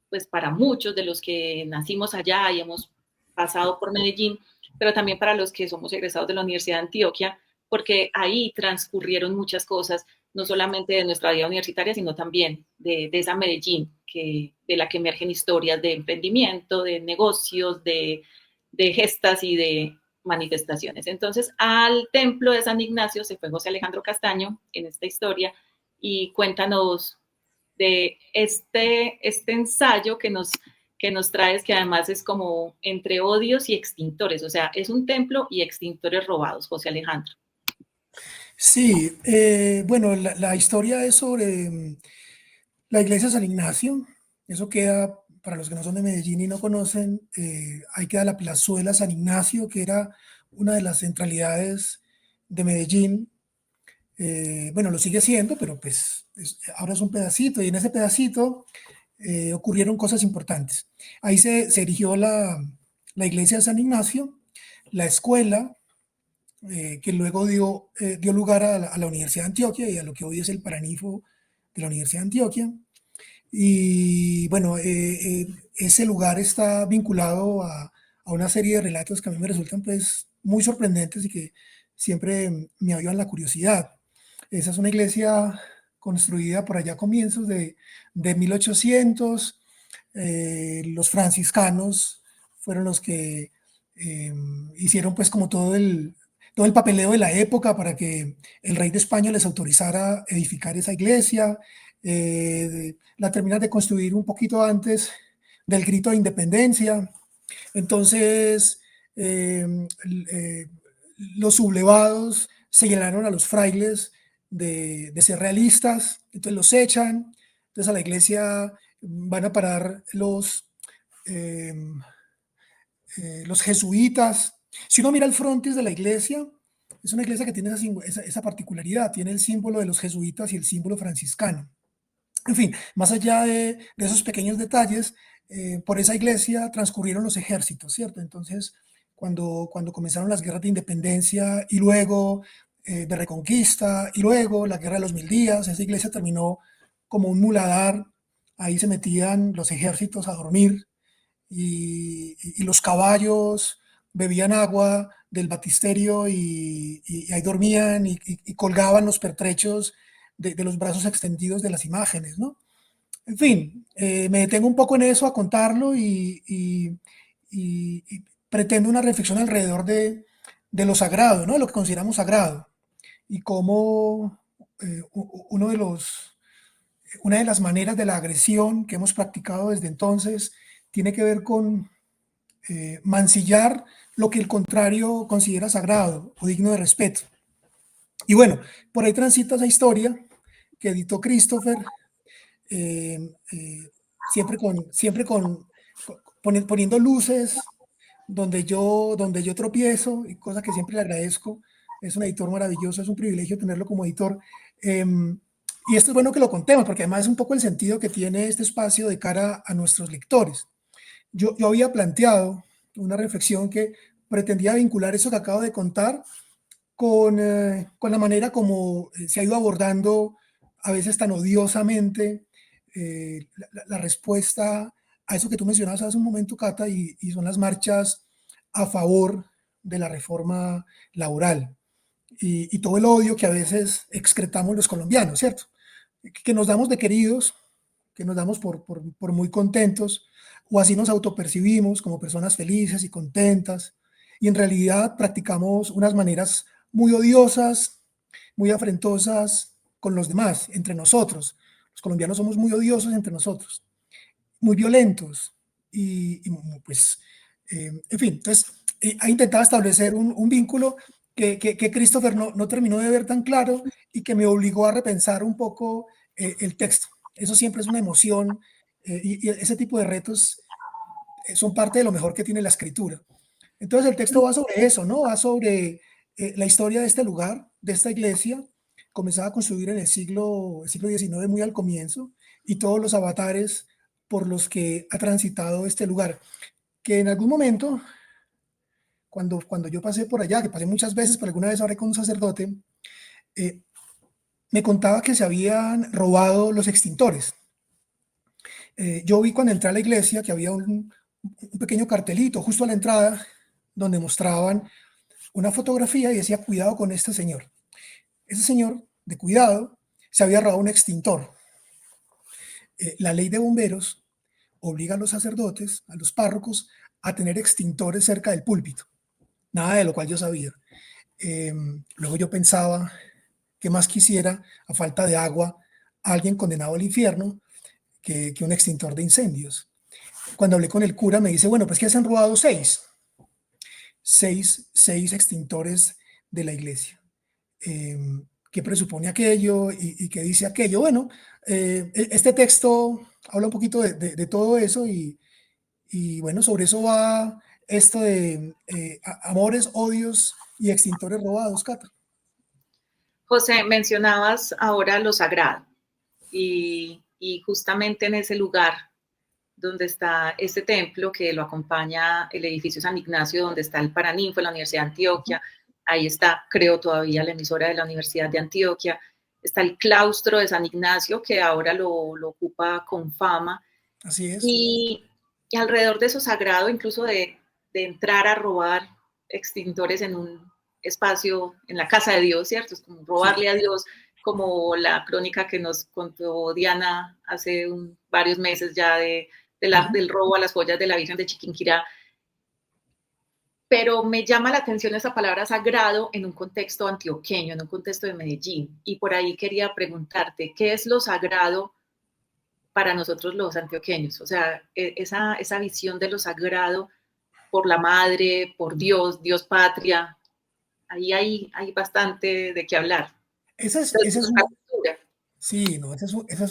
pues para muchos de los que nacimos allá y hemos pasado por Medellín, pero también para los que somos egresados de la Universidad de Antioquia, porque ahí transcurrieron muchas cosas, no solamente de nuestra vida universitaria, sino también de esa Medellín, de la que emergen historias de emprendimiento, de negocios, de gestas y de manifestaciones. Entonces, al templo de San Ignacio se fue José Alejandro Castaño en esta historia, y cuéntanos de este ensayo que nos traes, que además es como entre odios y extintores, o sea, es un templo y extintores robados, José Alejandro. Sí, bueno, la historia es sobre la iglesia de San Ignacio. Eso queda, para los que no son de Medellín y no conocen, ahí queda la plazuela San Ignacio, que era una de las centralidades de Medellín. Bueno, lo sigue siendo, pero pues ahora es un pedacito, y en ese pedacito ocurrieron cosas importantes. Ahí se erigió la iglesia de San Ignacio, la escuela, que luego dio lugar a la Universidad de Antioquia y a lo que hoy es el Paranifo de la Universidad de Antioquia. Y bueno, ese lugar está vinculado a una serie de relatos que a mí me resultan pues muy sorprendentes y que siempre me avivan la curiosidad. Esa es una iglesia construida por allá a comienzos de 1800. Los franciscanos fueron los que hicieron pues como todo el papeleo de la época para que el rey de España les autorizara edificar esa iglesia. La terminan de construir un poquito antes del grito de independencia. Entonces, los sublevados señalaron a los frailes de ser realistas, entonces los echan. Entonces a la iglesia van a parar los jesuitas. Si uno mira el frontis de la iglesia, es una iglesia que tiene esa particularidad, tiene el símbolo de los jesuitas y el símbolo franciscano. En fin, más allá de esos pequeños detalles, por esa iglesia transcurrieron los ejércitos, ¿cierto? Entonces, cuando comenzaron las guerras de independencia y luego de reconquista y luego la guerra de los 1000 días, esa iglesia terminó como un muladar. Ahí se metían los ejércitos a dormir, y los caballos bebían agua del batisterio y ahí dormían y colgaban los pertrechos de los brazos extendidos de las imágenes, ¿no? En fin, me detengo un poco en eso a contarlo y pretendo una reflexión alrededor de lo sagrado, ¿no? De lo que consideramos sagrado, y cómo una de las maneras de la agresión que hemos practicado desde entonces tiene que ver con mancillar lo que el contrario considera sagrado o digno de respeto. Y bueno, por ahí transita esa historia que editó Christopher, siempre poniendo luces donde yo tropiezo, y cosa que siempre le agradezco. Es un editor maravilloso, es un privilegio tenerlo como editor. Y esto es bueno que lo contemos, porque además es un poco el sentido que tiene este espacio de cara a nuestros lectores. Yo había planteado una reflexión que pretendía vincular eso que acabo de contar con la manera como se ha ido abordando a veces tan odiosamente la respuesta a eso que tú mencionabas hace un momento, Cata, y son las marchas a favor de la reforma laboral y todo el odio que a veces excretamos los colombianos, ¿cierto? Que nos damos de queridos, que nos damos por muy contentos, o así nos autopercibimos como personas felices y contentas, y en realidad practicamos unas maneras muy odiosas, muy afrentosas con los demás, entre nosotros. Los colombianos somos muy odiosos entre nosotros, muy violentos, pues, en fin, entonces ha intentado establecer un vínculo que Christopher no terminó de ver tan claro y que me obligó a repensar un poco el texto. Eso siempre es una emoción y ese tipo de retos son parte de lo mejor que tiene la escritura. Entonces el texto va sobre eso, ¿no? Va sobre la historia de este lugar, de esta iglesia, comenzaba a construir en el siglo XIX muy al comienzo, y todos los avatares por los que ha transitado este lugar, que en algún momento, cuando yo pasé por allá, que pasé muchas veces, pero alguna vez hablé con un sacerdote, me contaba que se habían robado los extintores. Yo vi cuando entré a la iglesia que había un pequeño cartelito justo a la entrada donde mostraban una fotografía y decía: cuidado con este señor. Ese señor de cuidado se había robado un extintor. La ley de bomberos obliga a los sacerdotes, a los párrocos, a tener extintores cerca del púlpito. Nada de lo cual yo sabía. Luego yo pensaba, ¿qué más quisiera, a falta de agua, alguien condenado al infierno que un extintor de incendios? Cuando hablé con el cura me dice: bueno, pues que se han robado seis extintores de la iglesia. ¿Qué presupone aquello y qué dice aquello? Bueno, este texto habla un poquito de todo eso y bueno, sobre eso va esto de amores, odios y extintores robados, Cata. José, mencionabas ahora lo sagrado y justamente en ese lugar donde está este templo que lo acompaña el edificio San Ignacio, donde está el Paraninfo, la Universidad de Antioquia, ahí está, creo todavía, la emisora de la Universidad de Antioquia, está el claustro de San Ignacio, que ahora lo ocupa Confama. Así es. Y alrededor de eso sagrado, incluso de entrar a robar extintores en un espacio, en la casa de Dios, ¿cierto? Es como robarle a Dios, como la crónica que nos contó Diana hace varios meses ya del robo a las joyas de la Virgen de Chiquinquirá. Pero me llama la atención esa palabra sagrado en un contexto antioqueño, en un contexto de Medellín. Y por ahí quería preguntarte, ¿qué es lo sagrado para nosotros los antioqueños? O sea, esa visión de lo sagrado por la madre, por Dios, Dios patria, ahí hay bastante de qué hablar. Ese es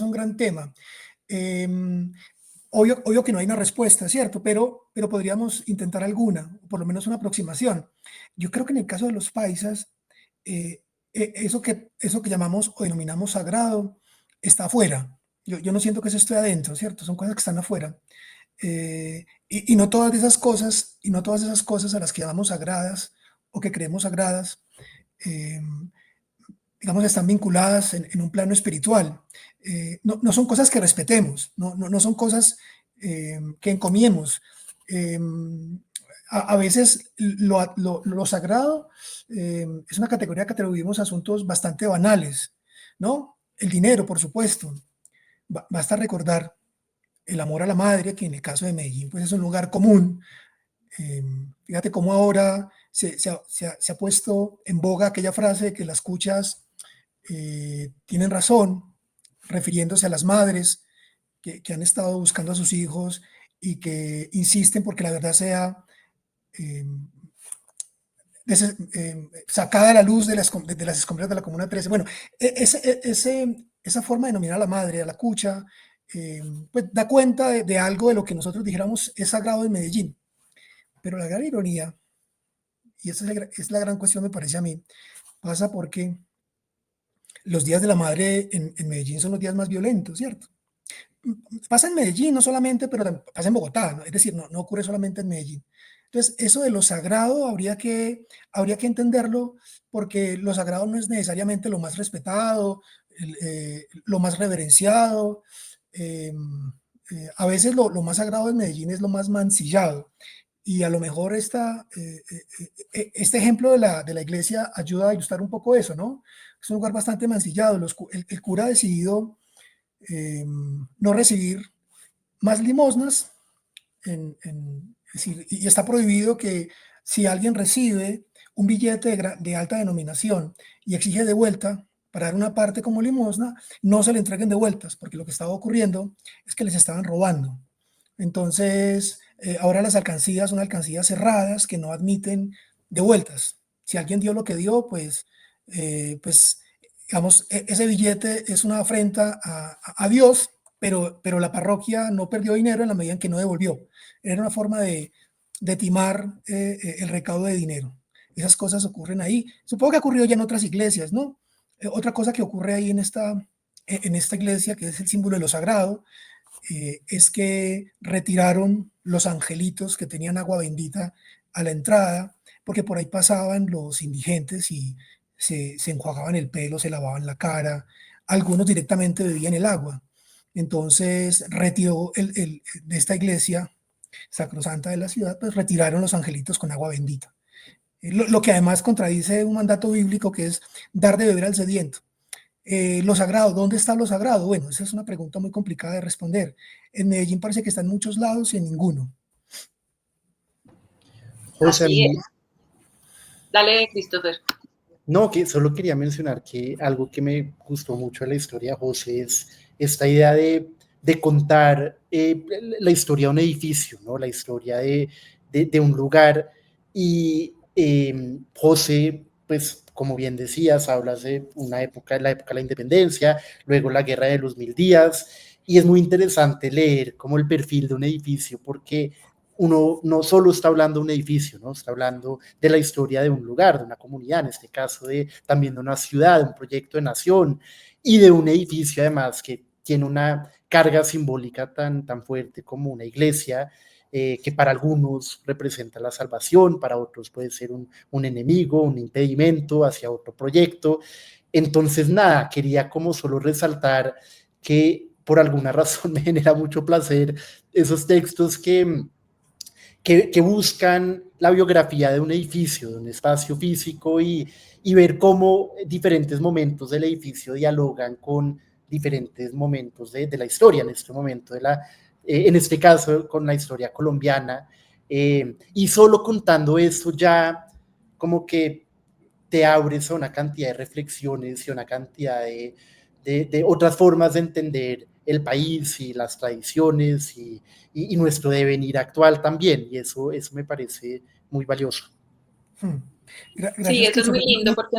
un gran tema. Obvio que no hay una respuesta, ¿cierto? Pero podríamos intentar alguna, por lo menos una aproximación. Yo creo que en el caso de los paisas, eso que llamamos o denominamos sagrado está afuera. Yo no siento que eso esté adentro, ¿cierto? Son cosas que están afuera. Y no todas esas cosas, a las que llamamos sagradas o que creemos sagradas, digamos, están vinculadas en un plano espiritual. No son cosas que respetemos, no son cosas que encomiemos. A veces lo sagrado es una categoría que atribuimos a asuntos bastante banales, ¿no? El dinero, por supuesto. Basta recordar el amor a la madre, que en el caso de Medellín pues es un lugar común. Fíjate cómo ahora se ha puesto en boga aquella frase de que las cuchas tienen razón, refiriéndose a las madres que han estado buscando a sus hijos y que insisten porque la verdad sea sacada a la luz de las escombreras de la Comuna 13. Bueno, esa forma de denominar a la madre, a la cucha, pues da cuenta de algo de lo que nosotros dijéramos es sagrado en Medellín. Pero la gran ironía, y esa es la gran cuestión, me parece a mí, pasa porque los días de la madre en Medellín son los días más violentos, ¿cierto? Pasa en Medellín no solamente, pero pasa en Bogotá, ¿no? Es decir, no ocurre solamente en Medellín. Entonces, eso de lo sagrado habría que entenderlo, porque lo sagrado no es necesariamente lo más respetado, lo más reverenciado. A veces lo más sagrado en Medellín es lo más mancillado. Y a lo mejor este ejemplo de la iglesia ayuda a ilustrar un poco eso, ¿no? Es un lugar bastante mancillado. El cura ha decidido no recibir más limosnas es decir, y está prohibido que si alguien recibe un billete de alta denominación y exige de vuelta para dar una parte como limosna, no se le entreguen de vueltas, porque lo que estaba ocurriendo es que les estaban robando. Entonces, ahora las alcancías son alcancías cerradas que no admiten devueltas. Si alguien dio lo que dio, pues digamos, ese billete es una afrenta a Dios, pero la parroquia no perdió dinero en la medida en que no devolvió. Era una forma de timar el recaudo de dinero. Esas cosas ocurren ahí. Supongo que ha ocurrido ya en otras iglesias, ¿no? Otra cosa que ocurre ahí en esta iglesia, que es el símbolo de lo sagrado, es que retiraron los angelitos que tenían agua bendita a la entrada, porque por ahí pasaban los indigentes y se enjuagaban el pelo, se lavaban la cara, algunos directamente bebían el agua. Entonces retiró de esta iglesia sacrosanta de la ciudad, pues retiraron los angelitos con agua bendita. Lo que además contradice un mandato bíblico que es dar de beber al sediento. Lo sagrado, ¿dónde está lo sagrado? Bueno, esa es una pregunta muy complicada de responder. En Medellín parece que está en muchos lados y en ninguno. José, Así es. Dale, Christopher. No, que solo quería mencionar que algo que me gustó mucho de la historia, José, es esta idea de contar la historia de un edificio, ¿no? La historia de un lugar. Y José, pues, como bien decías, hablas de una época, la época de la independencia, luego la guerra de los 1000 días, y es muy interesante leer como el perfil de un edificio, porque uno no solo está hablando de un edificio, ¿no? Está hablando de la historia de un lugar, de una comunidad, en este caso también de una ciudad, de un proyecto de nación, y de un edificio además que tiene una carga simbólica tan fuerte como una iglesia, que para algunos representa la salvación, para otros puede ser un enemigo, un impedimento hacia otro proyecto. Entonces, nada, quería como solo resaltar que por alguna razón me genera mucho placer esos textos que buscan la biografía de un edificio, de un espacio físico y ver cómo diferentes momentos del edificio dialogan con diferentes momentos de la historia, en este momento en este caso con la historia colombiana, y solo contando eso ya como que te abres a una cantidad de reflexiones y una cantidad de otras formas de entender el país y las tradiciones y nuestro devenir actual también, y eso me parece muy valioso. Sí, eso es muy lindo, porque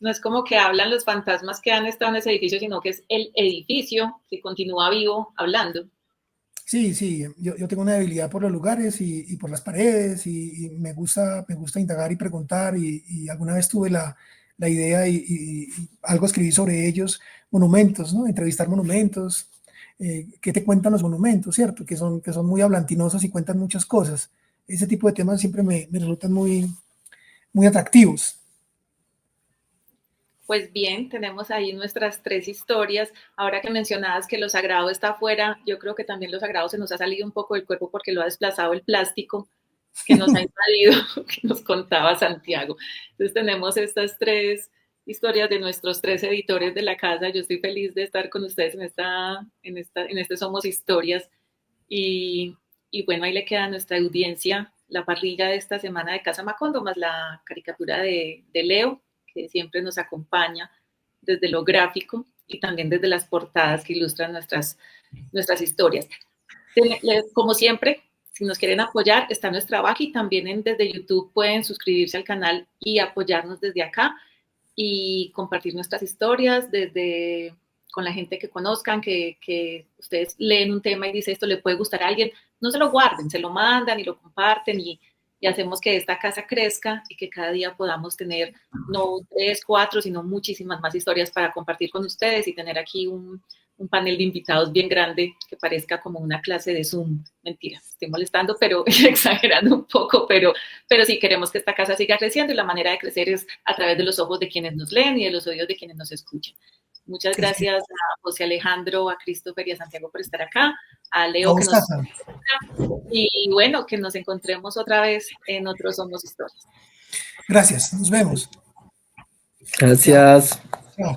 no es como que hablan los fantasmas que han estado en ese edificio, sino que es el edificio que continúa vivo hablando. Sí, yo tengo una debilidad por los lugares y por las paredes y me gusta indagar y preguntar y alguna vez tuve la idea y algo escribí sobre ellos, monumentos, ¿no? Entrevistar monumentos, ¿qué te cuentan los monumentos, cierto? Que son muy hablantinosos y cuentan muchas cosas. Ese tipo de temas siempre me resultan muy, muy atractivos. Pues bien, tenemos ahí nuestras 3 historias. Ahora que mencionabas que lo sagrado está afuera, yo creo que también lo sagrado se nos ha salido un poco del cuerpo porque lo ha desplazado el plástico que nos ha invadido, que nos contaba Santiago. Entonces tenemos estas 3 historias de nuestros 3 editores de la casa. Yo estoy feliz de estar con ustedes en este Somos Historias. Y bueno, ahí le queda a nuestra audiencia la parrilla de esta semana de Casa Macondo, más la caricatura de Leo, que siempre nos acompaña desde lo gráfico y también desde las portadas que ilustran nuestras historias. Como siempre, si nos quieren apoyar, está nuestra baja y también desde YouTube pueden suscribirse al canal y apoyarnos desde acá y compartir nuestras historias con la gente que conozcan, que ustedes leen un tema y dicen esto le puede gustar a alguien, no se lo guarden, se lo mandan y lo comparten y hacemos que esta casa crezca y que cada día podamos tener no 3, 4, sino muchísimas más historias para compartir con ustedes y tener aquí un panel de invitados bien grande que parezca como una clase de Zoom. Mentira, estoy molestando, pero exagerando un poco, pero sí queremos que esta casa siga creciendo y la manera de crecer es a través de los ojos de quienes nos leen y de los oídos de quienes nos escuchan. Muchas gracias a José Alejandro, a Christopher y a Santiago por estar acá, a Leo que nos y bueno, que nos encontremos otra vez en otros Somos Historias. Gracias, nos vemos. Gracias. Chao.